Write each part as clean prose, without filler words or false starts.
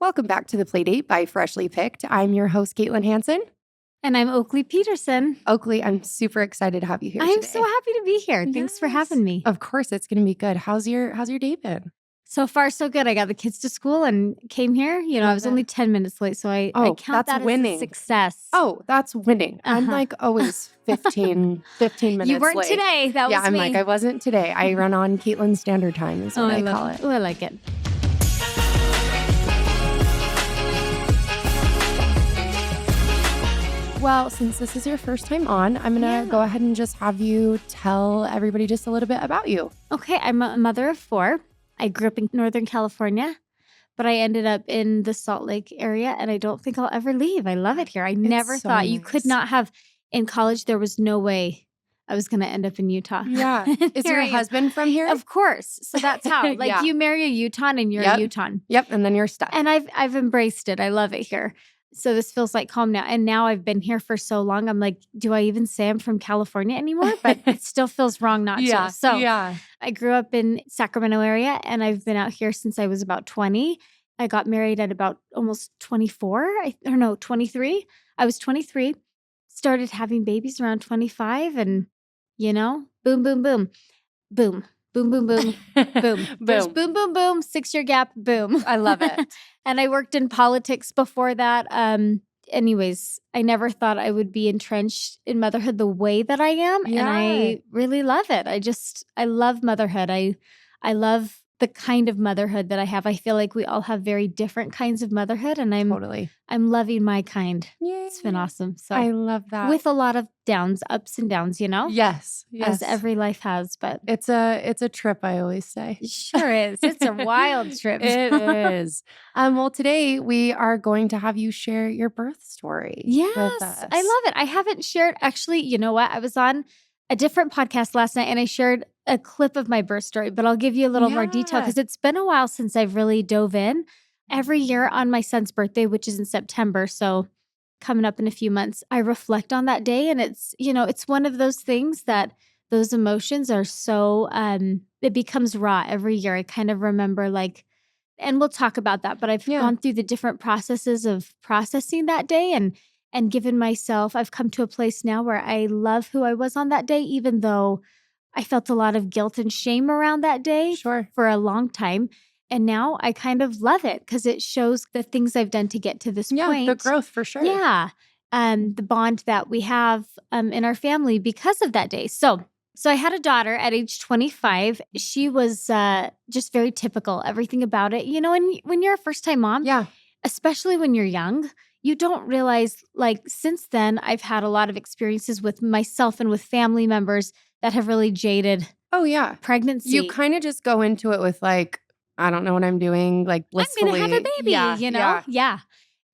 Welcome back to the Playdate by Freshly Picked. I'm your host, Kaitlin Hansen. And I'm Oakley Peterson. Oakley, I'm super excited to have you here I'm today. so happy to be here. Thanks for having me. Of course, it's going to be good. How's your day been? So far, so good. I got the kids to school and came here. I was only 10 minutes late, so I count that winning. as a success. Oh, that's winning. I'm like always 15 minutes You weren't late. today. That was I'm me. like, I wasn't today. I run on Caitlin's standard time is what I call it. Oh, I like it. Well, since this is your first time on, I'm going to go ahead and just have you tell everybody just a little bit about you. Okay, I'm a mother of 4. I grew up in Northern California, but I ended up in the Salt Lake area, and I don't think I'll ever leave. I love it here. I never thought you could not have, in college, there was no way I was going to end up in Utah. Yeah. Is your husband from here? Of course. So that's how. Like you marry a Utahn and you're a Utahn. Yep. And then you're stuck. And I've embraced it. I love it here. So this feels like home now. And now I've been here for so long. I'm like, do I even say I'm from California anymore? But it still feels wrong not to. So I grew up in Sacramento area and I've been out here since I was about 20. I got married at about almost 23. I was 23. Started having babies around 25 and, boom, boom, boom, boom, boom, boom, boom, boom, boom. There's boom, boom, boom, 6-year gap, boom. I love it. And I worked in politics before that. Anyways, I never thought I would be entrenched in motherhood the way that I am. Yeah. And I really love it. I love motherhood. I love the kind of motherhood that I have. I feel like we all have very different kinds of motherhood. And I'm loving my kind. Yay. It's been awesome. So I love that. With a lot of ups and downs, Yes. As every life has. But it's a trip, I always say. It sure is. It's a wild trip. It is. Well, today we are going to have you share your birth story. Yes. With us. I love it. I haven't shared, actually, you know what? I was on a different podcast last night and I shared a clip of my birth story, but I'll give you a little more detail because it's been a while since I've really dove in. Every year on my son's birthday, which is in September, so coming up in a few months, I reflect on that day. And it's, it's one of those things that those emotions are so, it becomes raw every year. I kind of remember and we'll talk about that, but I've gone through the different processes of processing that day and given myself, I've come to a place now where I love who I was on that day, even though I felt a lot of guilt and shame around that day for a long time. And now I kind of love it because it shows the things I've done to get to this point. The growth for sure. Yeah. The bond that we have in our family because of that day. So I had a daughter at age 25. She was just very typical, everything about it. When you're a first-time mom, especially when you're young, you don't realize, since then, I've had a lot of experiences with myself and with family members that have really jaded pregnancy. You kind of just go into it with I don't know what I'm doing, blissfully. I'm going to have a baby, Yeah.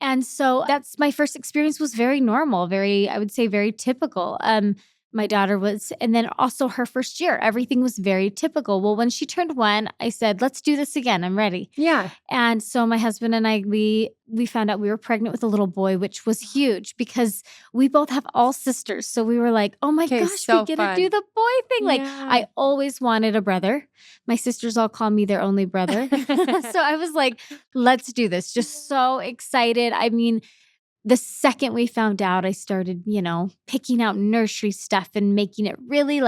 And so that's my first experience was very normal, I would say very typical. My daughter was, and then also her first year, everything was very typical. Well, when she turned 1, I said, let's do this again. I'm ready. Yeah. And so my husband and I, we found out we were pregnant with a little boy, which was huge because we both have all sisters. So we were like, oh my gosh, we get to do the boy thing. I always wanted a brother. My sisters all call me their only brother. So I was like, let's do this. Just so excited. I mean, the second we found out, I started, picking out nursery stuff and making it really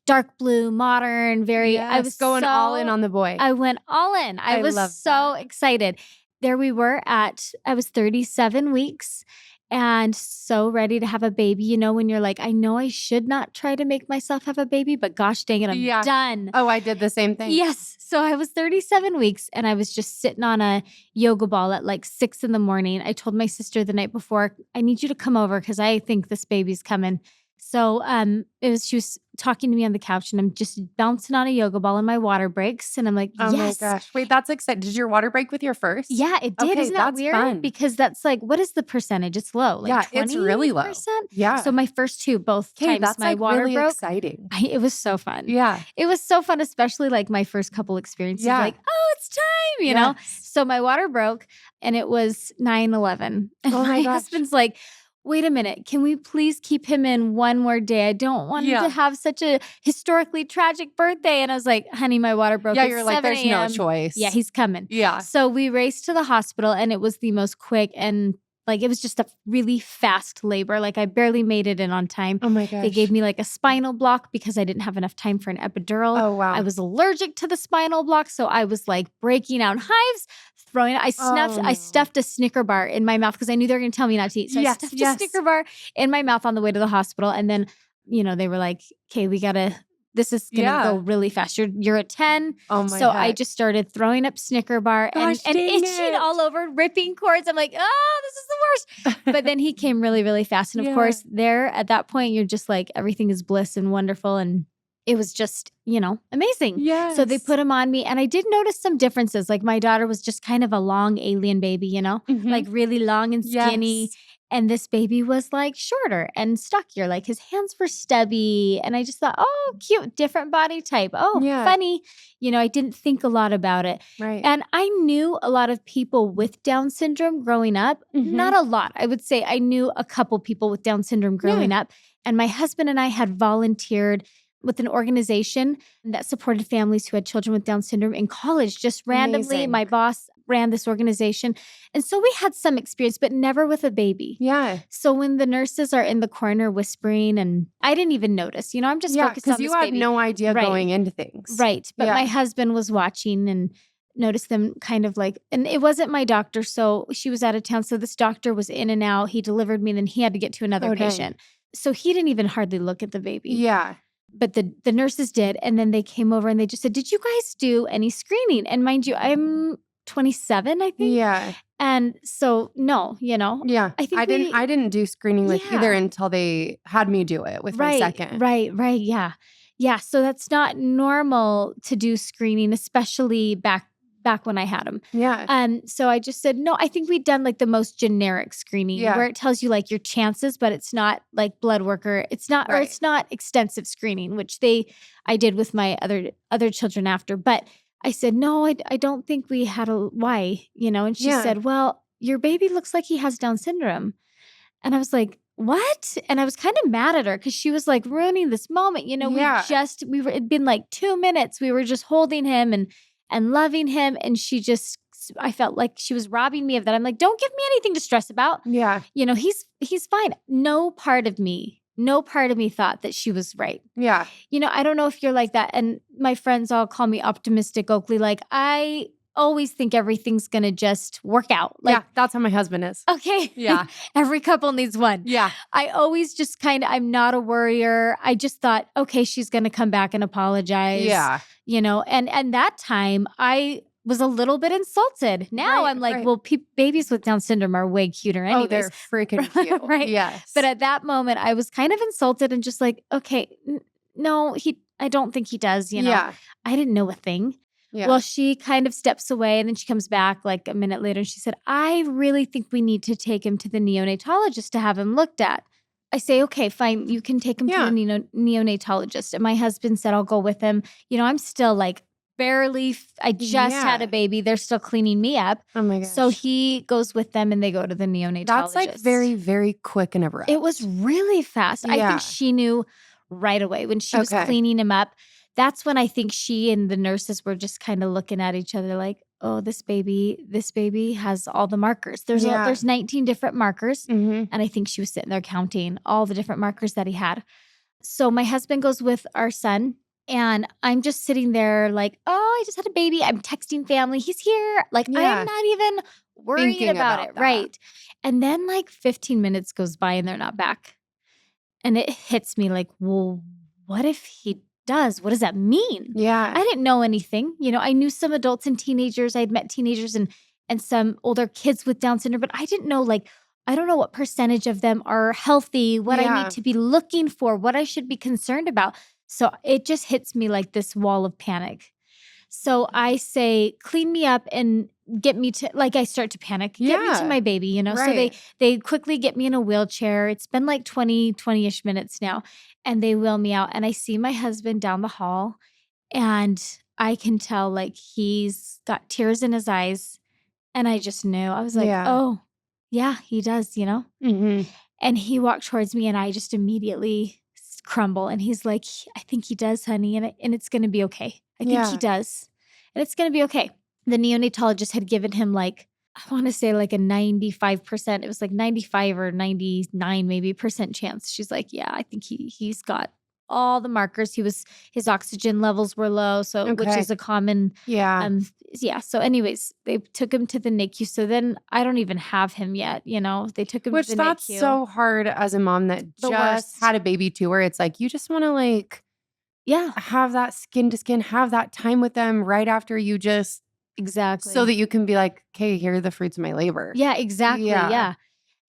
dark blue, modern, I was going all in on the boy. I went all in. I was so excited. There we were I was 37 weeks and so ready to have a baby. When you're like, I know I should not try to make myself have a baby, but gosh dang it, I'm done. Oh, I did the same thing. Yes. So I was 37 weeks and I was just sitting on a yoga ball at 6 a.m. I told my sister the night before, I need you to come over because I think this baby's coming. So she was talking to me on the couch and I'm just bouncing on a yoga ball in my water breaks. And I'm like, oh my gosh. Wait, that's exciting. Did your water break with your first? Yeah, it did. Okay, Isn't that weird? Fun. Because that's what is the percentage? It's low. 20%? It's really low. Yeah. So my first 2, both times that's my water really broke. Exciting. It was so fun. Yeah. It was so fun, especially my first couple experiences. Oh, it's time, you know? So my water broke and it was 9/11. And oh my my gosh. husband's like, wait a minute, can we please keep him in one more day? I don't want him to have such a historically tragic birthday. And I was like, honey, my water broke. Yeah, It's you're like, 7 there's no a.m. choice. Yeah, he's coming. Yeah. So we raced to the hospital and it was the most quick and like, it was just a really fast labor. Like I barely made it in on time. Oh my gosh. They gave me like a spinal block because I didn't have enough time for an epidural. Oh, wow. I was allergic to the spinal block. So I was like breaking out hives, throwing, I stuffed a Snicker bar in my mouth because I knew they were going to tell me not to eat. So I stuffed a Snicker bar in my mouth on the way to the hospital. And then, they were like, okay, this is going to go really fast. You're at 10. Oh my So I just started throwing up Snicker bar and itching all over, ripping cords. I'm like, oh, this is the worst. But then he came really, really fast. And of course, there at that point, you're just like, everything is bliss and wonderful. And it was just, amazing. Yes. So they put him on me and I did notice some differences. Like my daughter was just kind of a long alien baby, like really long and skinny. Yes. And this baby was like shorter and stockier. Like his hands were stubby. And I just thought, oh, cute, different body type. Oh, funny. I didn't think a lot about it. Right. And I knew a lot of people with Down syndrome growing up. Not a lot. I would say I knew a couple people with Down syndrome growing up. And my husband and I had volunteered with an organization that supported families who had children with Down syndrome in college. Just randomly, Amazing. my boss ran this organization. And so we had some experience, but never with a baby. Yeah. So when the nurses are in the corner whispering, and I didn't even notice, I'm just focused on this baby. Because you had no idea going into things. Right. But my husband was watching and noticed them kind of like, and it wasn't my doctor. So she was out of town. So this doctor was in and out. He delivered me and then he had to get to another patient. So he didn't even hardly look at the baby. Yeah. But the nurses did. And then they came over and they just said, did you guys do any screening? And mind you, I'm 27, I think. Yeah. And so, no, Yeah. I think I didn't do screening with either until they had me do it with my second. Right. Yeah. Yeah. So that's not normal to do screening, especially back when I had him. Yeah. So I just said, no, I think we'd done like the most generic screening where it tells you like your chances, but it's not like blood work or it's not, or it's not extensive screening, which I did with my other children after. But I said, no, I don't think we had why, and she said, well, your baby looks like he has Down syndrome. And I was like, what? And I was kind of mad at her because she was like ruining this moment. It'd been like 2 minutes. We were just holding him and loving him. And I felt like she was robbing me of that. I'm like, don't give me anything to stress about. Yeah. He's fine. No part of me thought that she was right. Yeah. I don't know if you're like that. And my friends all call me optimistic Oakley. Like I always think everything's going to just work out. Like, that's how my husband is. Okay. Yeah. Every couple needs one. Yeah. I always just I'm not a worrier. I just thought, okay, she's going to come back and apologize. Yeah. And that time I was a little bit insulted. Now I'm like, well, babies with Down syndrome are way cuter anyways. Oh, they're freaking cute. Right. Yes. But at that moment I was kind of insulted and just like, okay, no, I don't think he does, Yeah. I didn't know a thing. Yeah. Well, she kind of steps away and then she comes back like a minute later and she said, I really think we need to take him to the neonatologist to have him looked at. I say, okay, fine. You can take him to the neonatologist. And my husband said, I'll go with him. I'm still like I just had a baby. They're still cleaning me up. Oh my gosh. So he goes with them and they go to the neonatologist. That's like very, very quick and abrupt. It was really fast. I think she knew right away when she was cleaning him up. That's when I think she and the nurses were just kind of looking at each other like, oh, this baby has all the markers. There's 19 different markers. And I think she was sitting there counting all the different markers that he had. So my husband goes with our son and I'm just sitting there like, oh, I just had a baby. I'm texting family. He's here. Like, I'm not even worried Thinking about it. that. Right. And then like 15 minutes goes by and they're not back. And it hits me like, well, what if he does? What does that mean? Yeah. I didn't know anything. I knew some adults and teenagers. I had met teenagers and some older kids with Down syndrome, but I didn't know, like, I don't know what percentage of them are healthy, what I need to be looking for, what I should be concerned about. So it just hits me like this wall of panic. So I say, clean me up and get me to, like, I start to panic, get me to my baby, So they quickly get me in a wheelchair. It's been like 20-ish minutes now. And they wheel me out. And I see my husband down the hall. And I can tell, like, he's got tears in his eyes. And I just knew. I was like, oh, yeah, he does, Mm-hmm. And he walked towards me and I just immediately crumble. And he's like, I think he does, honey. And it's going to be okay. I think he does. And it's going to be okay. The neonatologist had given him like, I want to say like a 95%. It was like 95 or 99 maybe percent chance. She's like, yeah, I think he's got all the markers. His oxygen levels were low. So, which is a common, So anyways, they took him to the NICU. So then I don't even have him yet. They took him to the NICU. That's so hard as a mom that just had a baby too, where it's like, you just want to like, have that skin to skin, have that time with them right after you just. Exactly. So that you can be like, okay, here are the fruits of my labor. Yeah, exactly. Yeah.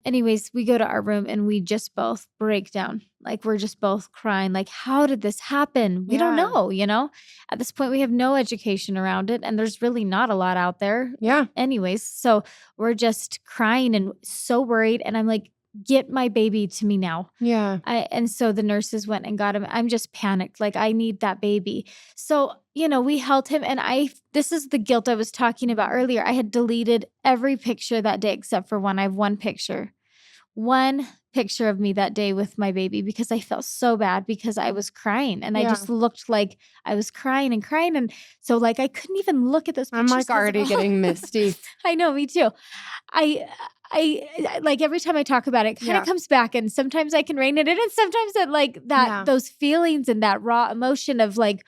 Anyways, we go to our room and we just both break down. Like we're just both crying. Like, how did this happen? We don't know, At this point, we have no education around it. And there's really not a lot out there. Yeah. Anyways, so we're just crying and so worried. And I'm like, get my baby to me now. Yeah. And so the nurses went and got him. I'm just panicked. Like, I need that baby. So, we held him and this is the guilt I was talking about earlier. I had deleted every picture that day except for one. I have one picture of me that day with my baby because I felt so bad because I was crying and I just looked like I was crying and crying. And so like, I couldn't even look at those pictures. I'm like already getting misty. I know, me too. I like every time I talk about it, it kind of comes back and sometimes I can rein it in and sometimes it like that, those feelings and that raw emotion of like,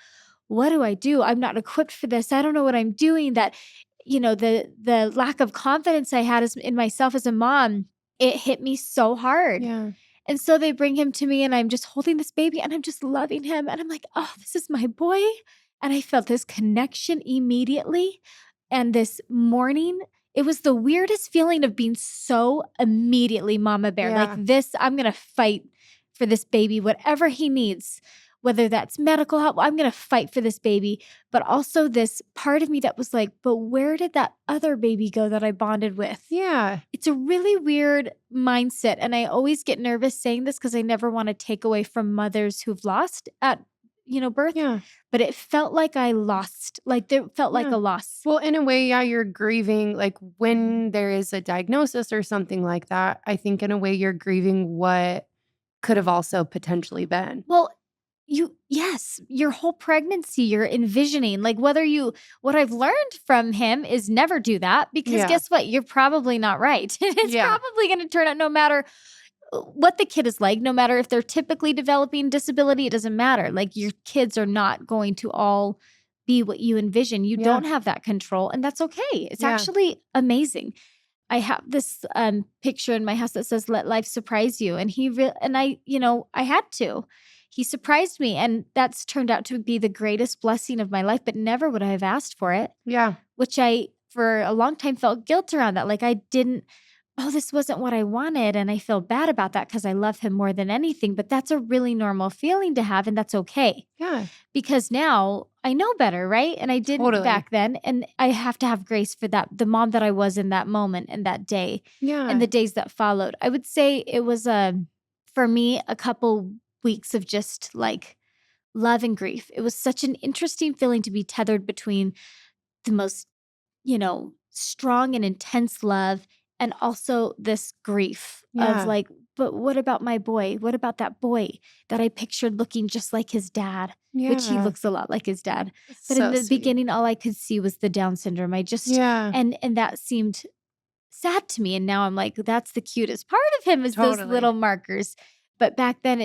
what do I do? I'm not equipped for this. I don't know what I'm doing. That, the lack of confidence I had in myself as a mom, it hit me so hard. Yeah. And so they bring him to me and I'm just holding this baby and I'm just loving him. And I'm like, oh, this is my boy. And I felt this connection immediately. And this morning, it was the weirdest feeling of being so immediately mama bear. Like this, I'm going to fight for this baby, whatever he needs, whether that's medical help, I'm going to fight for this baby. But also this part of me that was like, but where did that other baby go that I bonded with? Yeah. It's a really weird mindset. And I always get nervous saying this because I never want to take away from mothers who've lost at birth. Yeah. But it felt like I lost, like it felt like a loss. Well, in a way, you're grieving. Like when there is a diagnosis or something like that, I think in a way you're grieving what could have also potentially been. Well, your whole pregnancy, you're envisioning like what I've learned from him is never do that because guess what? You're probably not right. It's probably going to turn out no matter what the kid is like, no matter if they're typically developing disability, it doesn't matter. Like your kids are not going to all be what you envision. You don't have that control and that's okay. It's actually amazing. I have this picture in my house that says, let life surprise you. And I had to. He surprised me and that's turned out to be the greatest blessing of my life, but never would I have asked for it. Yeah. Which I, for a long time, felt guilt around that. Like this wasn't what I wanted. And I feel bad about that because I love him more than anything, but that's a really normal feeling to have and that's okay. Yeah. Because now I know better, right? And I didn't back then. And I have to have grace for that, the mom that I was in that moment and that day and the days that followed. I would say it was, for me, a couple weeks of just like love and grief. It was such an interesting feeling to be tethered between the most, strong and intense love and also this grief of like, but what about my boy? What about that boy that I pictured looking just like his dad, which he looks a lot like his dad. But in the beginning, all I could see was the Down syndrome. I just, and that seemed sad to me. And now I'm like, that's the cutest part of him is those little markers. But back then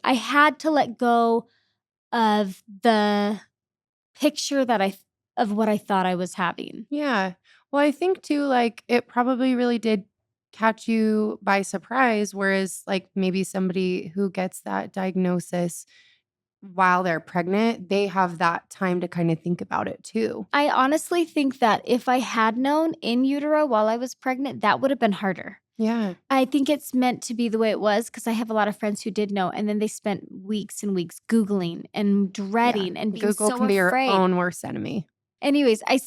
I had to let go of the picture of what I thought I was having. Yeah. Well, I think too, like it probably really did catch you by surprise. Whereas like maybe somebody who gets that diagnosis while they're pregnant, they have that time to kind of think about it too. I honestly think that if I had known in utero while I was pregnant, that would have been harder. Yeah. I think it's meant to be the way it was because I have a lot of friends who did know. And then they spent weeks and weeks Googling and dreading and being Google so can be afraid. your own worst enemy. Anyways, I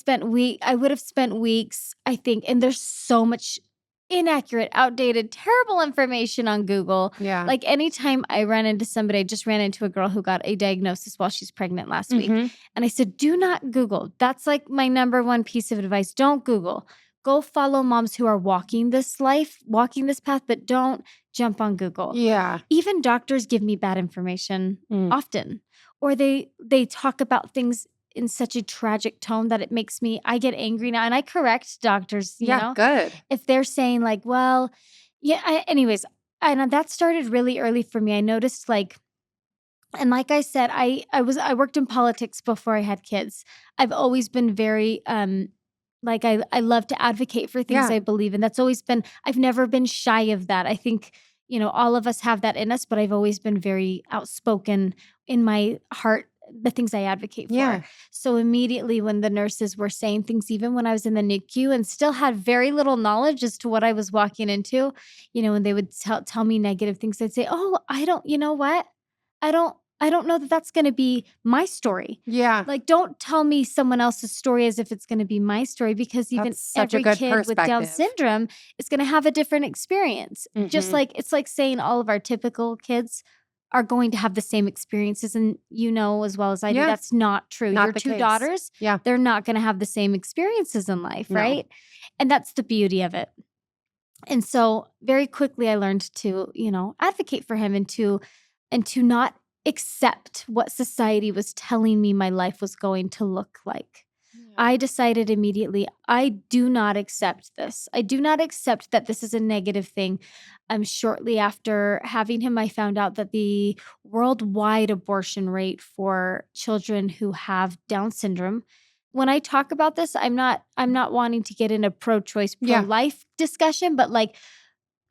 would have spent weeks, I think, and there's so much inaccurate, outdated, terrible information on Google. Yeah. Like anytime I run into somebody, I just ran into a girl who got a diagnosis while she's pregnant last week. And I said, do not Google. That's like my number one piece of advice. Don't Google. go follow moms who are walking this life, walking this path, but don't jump on Google. Yeah. Even doctors give me bad information often, or they talk about things in such a tragic tone that I get angry now, and I correct doctors, you know, good. if they're saying like, well, anyways, and that started really early for me. I noticed and like I said, I worked in politics before I had kids. I've always been very, I love to advocate for things I believe in. That's always been, I've never been shy of that. I think, all of us have that in us, but I've always been very outspoken in my heart, the things I advocate for. So immediately when the nurses were saying things, even when I was in the NICU and still had very little knowledge as to what I was walking into, when they would tell me negative things, they'd say, oh, you know what? I don't know that that's going to be my story. Yeah. Like, don't tell me someone else's story as if it's going to be my story, because even every kid with Down syndrome is going to have a different experience. Just like it's like saying all of our typical kids are going to have the same experiences. And as well as I do, that's not true. Your two daughters, they're not going to have the same experiences in life, right? And that's the beauty of it. And so very quickly I learned to, advocate for him and to not accept what society was telling me my life was going to look like. I decided immediately, I do not accept this. I do not accept that this is a negative thing. Shortly after having him, I found out that the worldwide abortion rate for children who have Down syndrome. When I talk about this, I'm not wanting to get in a pro-choice, pro-life discussion, but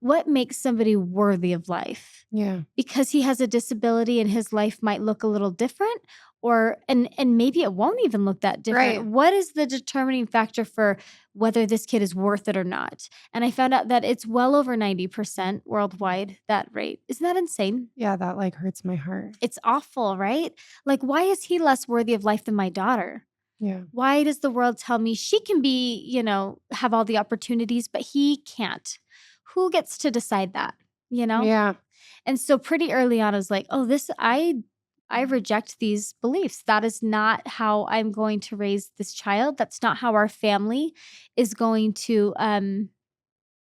what makes somebody worthy of life? Yeah. Because he has a disability and his life might look a little different, and maybe it won't even look that different. Right. What is the determining factor for whether this kid is worth it or not? And I found out that it's well over 90% worldwide, that rate. Isn't that insane? Yeah, that hurts my heart. It's awful, right? Why is he less worthy of life than my daughter? Yeah. Why does the world tell me she can be, have all the opportunities, but he can't? Who gets to decide that, Yeah. And so pretty early on, I was like, oh, I reject these beliefs. That is not how I'm going to raise this child. That's not how our family is going to,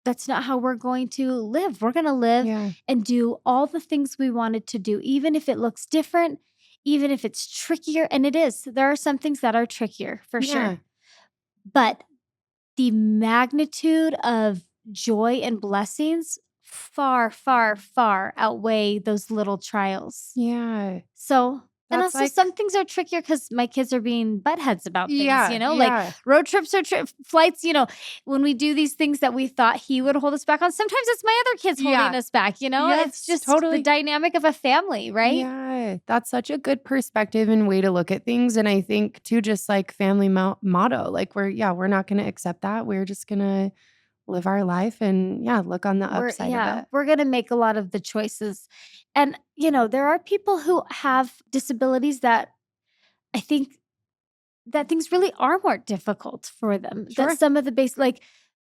that's not how we're going to live. We're going to live and do all the things we wanted to do, even if it looks different, even if it's trickier. And it is. There are some things that are trickier for sure. But the magnitude of joy and blessings far, far, far outweigh those little trials. Yeah. So, and also some things are trickier because my kids are being buttheads about things, like road trips or flights, when we do these things that we thought he would hold us back on, sometimes it's my other kids holding us back, Yes, it's just totally. the dynamic of a family, right? Yeah, that's such a good perspective and way to look at things. And I think too, just family motto, we're not going to accept that. We're just going to live our life and look on the upside of it. We're going to make a lot of the choices. And, there are people who have disabilities that I think that things really are more difficult for them. Sure. That some of the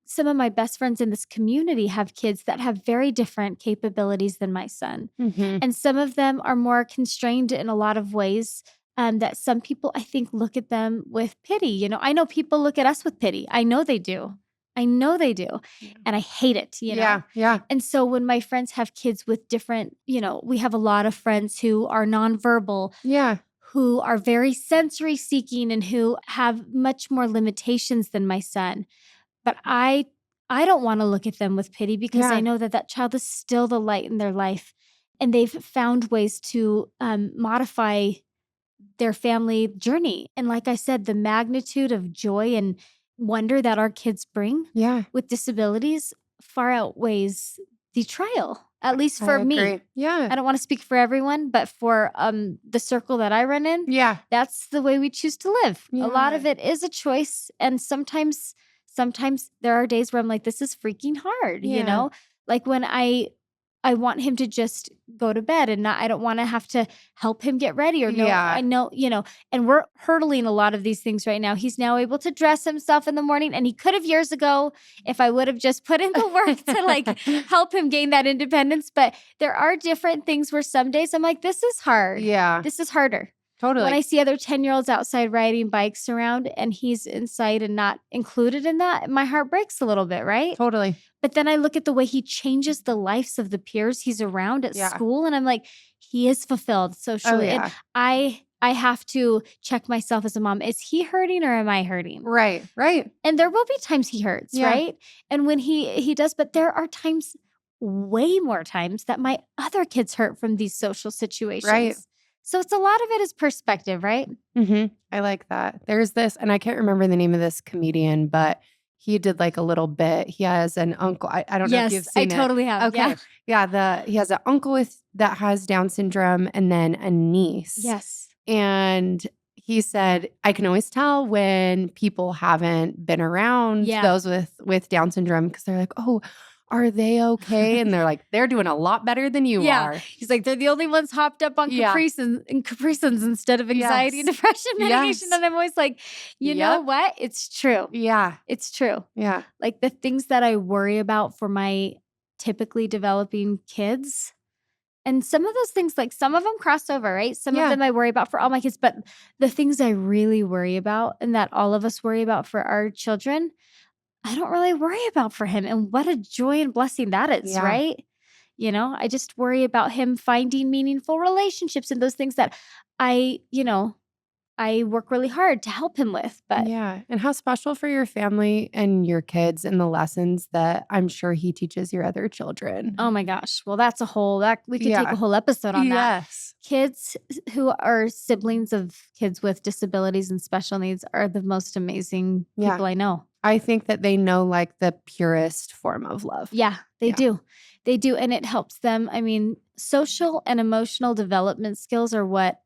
some of my best friends in this community have kids that have very different capabilities than my son. Mm-hmm. And some of them are more constrained in a lot of ways. That some people, I think, look at them with pity. I know people look at us with pity. I know they do. And I hate it, Yeah. And so when my friends have kids with different, we have a lot of friends who are nonverbal. Yeah. Who are very sensory seeking and who have much more limitations than my son. But I don't want to look at them with pity because I know that child is still the light in their life. And they've found ways to modify their family journey. And like I said, the magnitude of joy and wonder that our kids bring with disabilities far outweighs the trial, at least for me. Yeah. I don't want to speak for everyone, but for the circle that I run in, that's the way we choose to live. A lot of it is a choice. And sometimes there are days where I'm like, this is freaking hard, Like when I want him to just go to bed and I don't want to have to help him get ready or I know, and we're hurdling a lot of these things right now. He's now able to dress himself in the morning, and he could have years ago if I would have just put in the work to help him gain that independence. But there are different things where some days I'm like, this is hard. Yeah. This is harder. Totally. When I see other 10-year-olds outside riding bikes around and he's inside and not included in that, my heart breaks a little bit, right? Totally. But then I look at the way he changes the lives of the peers he's around at school, and I'm like, he is fulfilled socially. And I have to check myself as a mom. Is he hurting or am I hurting? Right. And there will be times he hurts, right? And when he does, but there are times, way more times, that my other kids hurt from these social situations. Right. So it's a lot of it is perspective, right? Mm-hmm. I like that. There's this, and I can't remember the name of this comedian, but he did like a little bit. He has an uncle. I don't know if you've seen it. Yes, I totally have. Okay. Yeah. He has an uncle that has Down syndrome and then a niece. Yes. And he said, I can always tell when people haven't been around those with Down syndrome because they're like, oh, are they okay? And they're like, they're doing a lot better than you are. He's like, they're the only ones hopped up on Caprisons instead of anxiety and depression medication. And I'm always like, you know what? It's true. Yeah. It's true. Yeah. Like the things that I worry about for my typically developing kids. And some of those things, like some of them cross over, right? Some of them I worry about for all my kids. But the things I really worry about and that all of us worry about for our children, I don't really worry about for him. And what a joy and blessing that is, right? You know, I just worry about him finding meaningful relationships and those things that I work really hard to help him with. But and how special for your family and your kids and the lessons that I'm sure he teaches your other children. Oh my gosh. Well, that's we could take a whole episode on that. Yes. Kids who are siblings of kids with disabilities and special needs are the most amazing people I know. I think that they know like the purest form of love. Yeah, they do. They do. And it helps them. I mean, social and emotional development skills are what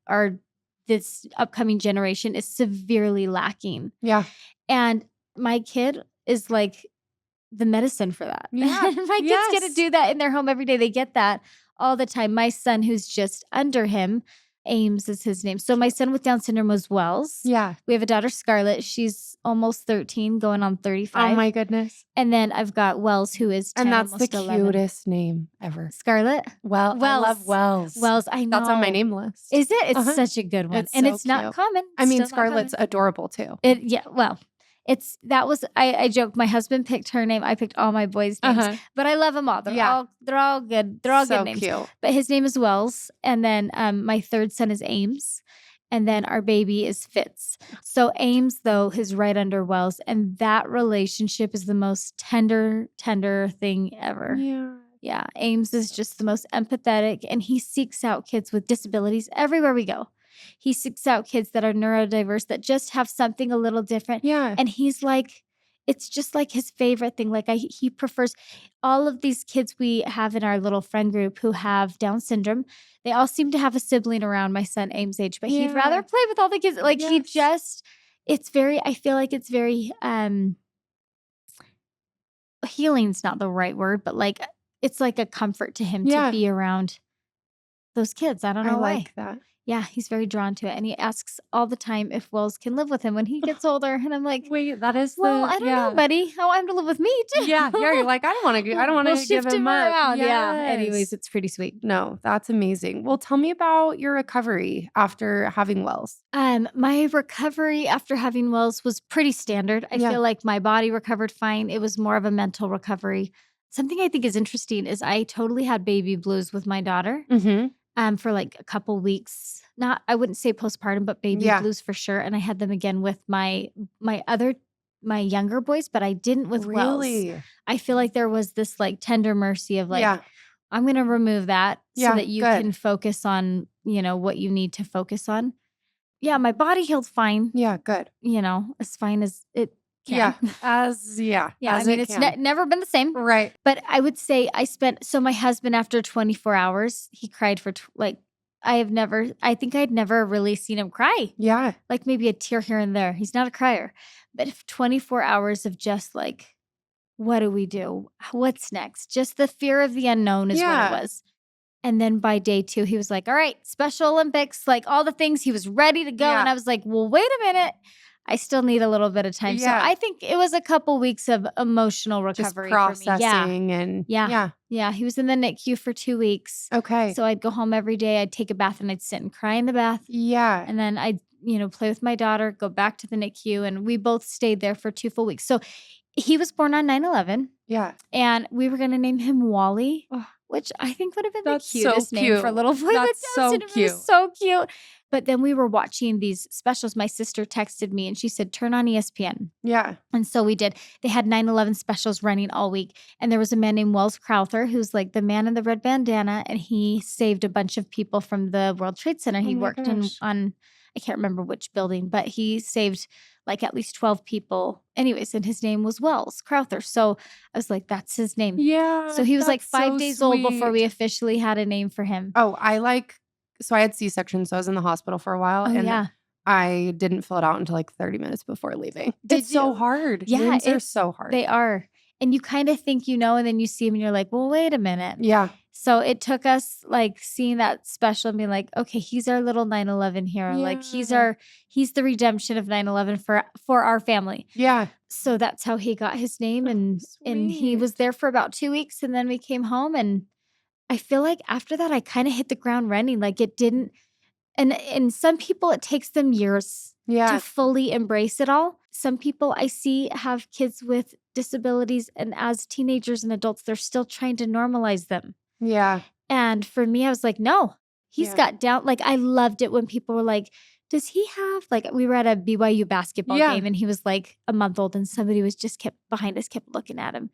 this upcoming generation is severely lacking. Yeah. And my kid is like the medicine for that. Yeah. My kids get to do that in their home every day. They get that all the time. My son, who's just under him, Ames is his name. So my son with Down syndrome was Wells. Yeah. We have a daughter, Scarlett. She's almost 13, going on 35. Oh my goodness. And then I've got Wells, who is 10, and that's the 11. Cutest name ever. Scarlett? Wells. I love Wells. Wells, I know. That's on my name list. Is it? It's such a good one. And it's not common. I mean, Scarlett's adorable too. I joked, my husband picked her name. I picked all my boys' names. But I love them all. They're all good. They're all good names. Cute. But his name is Wells. And then my third son is Ames. And then our baby is Fitz. So Ames, though, is right under Wells. And that relationship is the most tender thing ever. Yeah. Yeah. Ames is just the most empathetic. And he seeks out kids with disabilities everywhere we go. He seeks out kids that are neurodiverse, that just have something a little different. Yeah. And he's like, it's just like his favorite thing. Like he prefers all of these kids we have in our little friend group who have Down syndrome. They all seem to have a sibling around my son Ames' age, but he'd rather play with all the kids. Like I feel like it's very, healing's not the right word, but like, it's like a comfort to him to be around those kids. I don't know why. I like that. Yeah, he's very drawn to it. And he asks all the time if Wells can live with him when he gets older. And I'm like, wait, that is I don't know, buddy. I want him to live with me too. Yeah, you're like, I don't want to give shift him around. Yes. Yeah. Anyways, it's pretty sweet. No, that's amazing. Well, tell me about your recovery after having Wells. My recovery after having Wells was pretty standard. I feel like my body recovered fine. It was more of a mental recovery. Something I think is interesting is I totally had baby blues with my daughter. Mm-hmm. For like a couple weeks. I wouldn't say postpartum, but baby blues for sure. And I had them again with my younger boys, but I didn't with Wells. I feel like there was this like tender mercy of like, I'm going to remove that so that you can focus on, what you need to focus on. Yeah, my body healed fine. Yeah, good. As fine as it can. It's never been the same. Right. But I would say my husband, after 24 hours, he cried for I think I'd never really seen him cry. Yeah. Like maybe a tear here and there. He's not a crier. But if 24 hours of just like, what do we do? What's next? Just the fear of the unknown is what it was. And then by day 2, he was like, all right, Special Olympics, like all the things. He was ready to go. And I was like, well, wait a minute. I still need a little bit of time. So Yeah. I think it was a couple weeks of emotional Just recovery for me. Yeah. processing and Yeah. Yeah. He was in the NICU for 2 weeks. Okay. So I'd go home every day. I'd take a bath and I'd sit and cry in the bath. Yeah. And then I'd, play with my daughter, go back to the NICU. And we both stayed there for 2 full weeks. So he was born on 9/11. Yeah. And we were going to name him Wally, Oh, which I think would have been the that's so cutest name for a cute. little boy. That's Down so syndrome. It cute. was so cute. But then we were watching these specials. My sister texted me and she said, turn on ESPN. Yeah. And so we did. They had 9/11 specials running all week. And there was a man named Wells Crowther, who's like the man in the red bandana. And he saved a bunch of people from the World Trade Center. Oh He my worked gosh. on, I can't remember which building, but he saved like at least 12 people. Anyways, and his name was Wells Crowther. So I was like, that's his name. Yeah. So he was like that's 5 so days old before we sweet. officially had a name for him. Oh, so I had C-section, so I was in the hospital for a while. Oh, and yeah. I didn't fill it out until like 30 minutes before leaving. Did It's so you? hard. Yeah, Names are so hard. They are. And you kind of think you know, and then you see him and you're like, well, wait a minute. Yeah. So it took us like seeing that special and being like, okay, he's our little 9/11 hero. Like he's the redemption of 9/11 for our family. Yeah. So that's how he got his name. And he was there for about 2 weeks. And then we came home, and I feel like after that, I kind of hit the ground running. Like it didn't. And some people, it takes them years Yeah. to fully embrace it all. Some people I see have kids with disabilities, and as teenagers and adults, they're still trying to normalize them. Yeah. And for me, I was like, no, he's got down. Like, I loved it when people were like, does he have, like, we were at a BYU basketball game and he was like a month old, and somebody was just kept behind us, kept looking at him.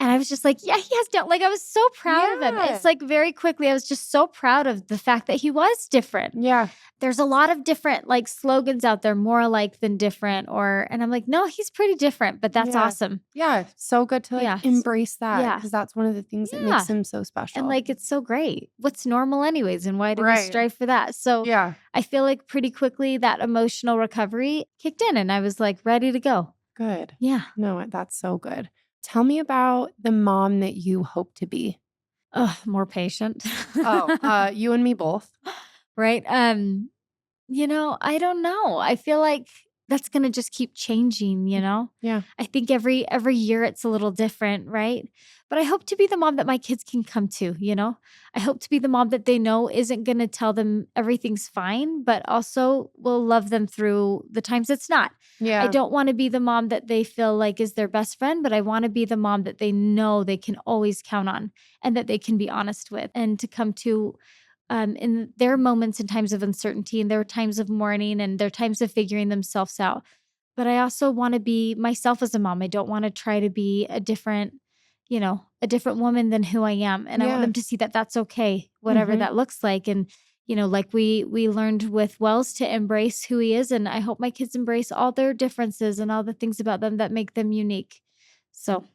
And I was just like, yeah, he has down. Like, I was so proud of him. It's like very quickly, I was just so proud of the fact that he was different. Yeah. There's a lot of different like slogans out there, more alike than different, and I'm like, no, he's pretty different, but that's awesome. Yeah. So good to like embrace that, because that's one of the things that makes him so special. And like, it's so great. What's normal anyways? And why do we strive for that? So I feel like pretty quickly that emotional recovery kicked in and I was like ready to go. Good. Yeah. No, that's so good. Tell me about the mom that you hope to be. More patient. You and me both. Right. I don't know. I feel like that's going to just keep changing, Yeah. I think every year it's a little different, right? But I hope to be the mom that my kids can come to, I hope to be the mom that they know isn't going to tell them everything's fine, but also will love them through the times it's not. Yeah. I don't want to be the mom that they feel like is their best friend, but I want to be the mom that they know they can always count on and that they can be honest with, and to come to in their moments and times of uncertainty, and their times of mourning, and their times of figuring themselves out. But I also want to be myself as a mom. I don't want to try to be a different woman than who I am. And I want them to see that that's okay, whatever that looks like. And, like we learned with Wells to embrace who he is. And I hope my kids embrace all their differences and all the things about them that make them unique. So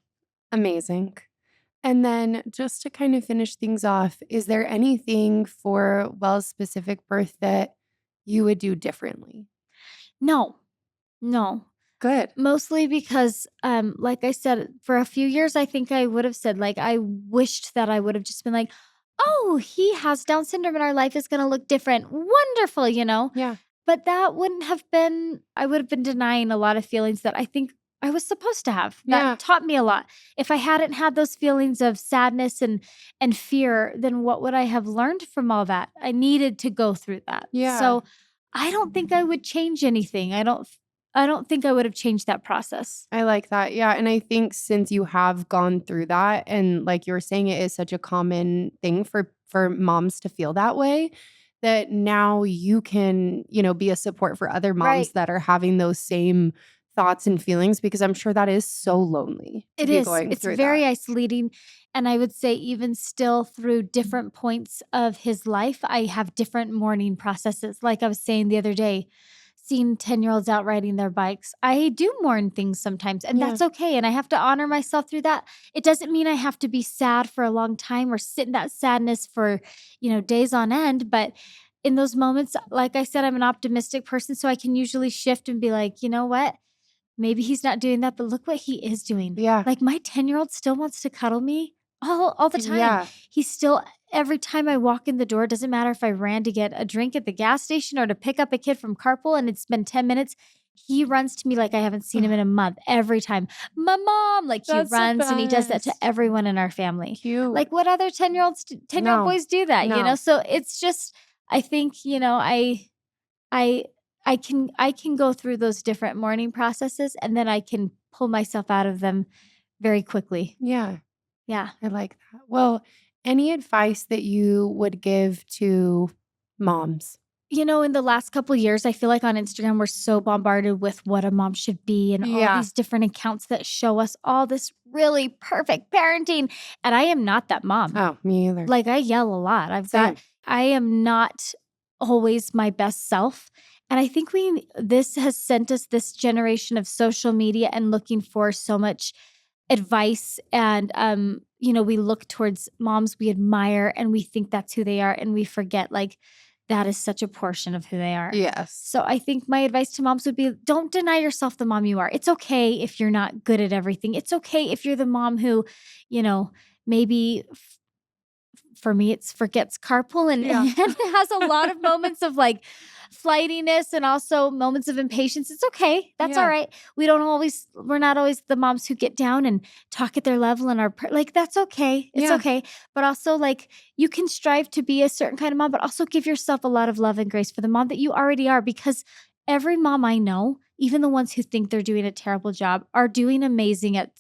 amazing. And then just to kind of finish things off, is there anything for Wells' specific birth that you would do differently? No. Good. Mostly because, like I said, for a few years, I think I would have said, like, I wished that I would have just been like, oh, he has Down syndrome and our life is going to look different. Wonderful, Yeah. But that wouldn't have been, I would have been denying a lot of feelings that I think I was supposed to have. That taught me a lot. If I hadn't had those feelings of sadness and fear, then what would I have learned from all that? I needed to go through that. Yeah. So I don't think I would change anything. I don't think I would have changed that process. I like that. Yeah. And I think since you have gone through that, and like you were saying, it is such a common thing for moms to feel that way, that now you can, be a support for other moms that are having those same thoughts and feelings, because I'm sure that is so lonely. It is. It's very isolating. And I would say even still through different points of his life, I have different mourning processes. Like I was saying the other day, seeing 10-year-olds out riding their bikes, I do mourn things sometimes, and that's okay. And I have to honor myself through that. It doesn't mean I have to be sad for a long time or sit in that sadness for, days on end. But in those moments, like I said, I'm an optimistic person, so I can usually shift and be like, you know what? Maybe he's not doing that, but look what he is doing. Yeah. Like my 10-year-old still wants to cuddle me all the time. Yeah. He's still, every time I walk in the door, doesn't matter if I ran to get a drink at the gas station or to pick up a kid from carpool and it's been 10 minutes, he runs to me like I haven't seen him in a month every time. My mom, like he That's the runs and he does that to best. everyone in our family. Cute. Like what other 10-year-old No. boys do that, you know? No. So it's just, I think, you know, I can go through those different mourning processes and then I can pull myself out of them very quickly. Yeah. Yeah. I like that. Well, any advice that you would give to moms? You know, in the last couple of years, I feel like on Instagram, we're so bombarded with what a mom should be and all these different accounts that show us all this really perfect parenting. And I am not that mom. Oh, me either. Like I yell a lot. I am not always my best self. And I think this has sent us this generation of social media and looking for so much advice. And, you know, we look towards moms we admire and we think that's who they are. And we forget like that is such a portion of who they are. Yes. So I think my advice to moms would be don't deny yourself the mom you are. It's okay if you're not good at everything. It's okay if you're the mom who, you know, maybe for me, it's forgets carpool and has a lot of moments of like flightiness and also moments of impatience. It's okay. That's all right. We're not always the moms who get down and talk at their level and like, that's okay. It's okay. But also like you can strive to be a certain kind of mom, but also give yourself a lot of love and grace for the mom that you already are, because every mom I know, even the ones who think they're doing a terrible job, are doing amazing at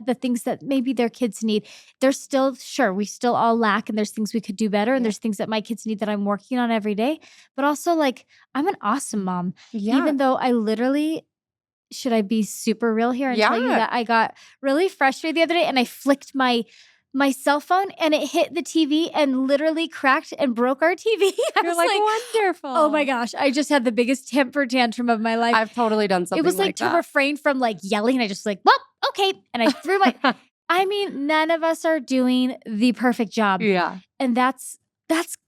the things that maybe their kids need. They're still, sure, we still all lack and there's things we could do better and there's things that my kids need that I'm working on every day. But also like, I'm an awesome mom. Even though I literally, should I be super real here and tell you that I got really frustrated the other day and I flicked my cell phone and it hit the TV and literally cracked and broke our TV. You're like, wonderful. Oh my gosh. I just had the biggest temper tantrum of my life. I've totally done something like that. It was like to refrain from like yelling. I just like, well, okay. And I threw I mean, none of us are doing the perfect job. Yeah. And that's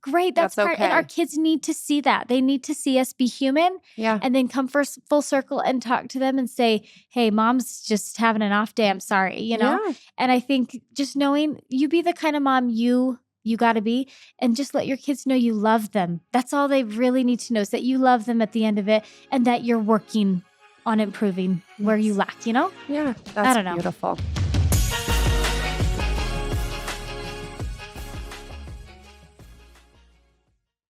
great. That's part. okay. And our kids need to see that. They need to see us be human. Yeah. And then come full circle and talk to them and say, hey, mom's just having an off day. I'm sorry, you know? Yeah. And I think just knowing you be the kind of mom you got to be, and just let your kids know you love them. That's all they really need to know, is that you love them at the end of it and that you're working on improving where you lack, you know? Yeah. That's I don't know. Beautiful.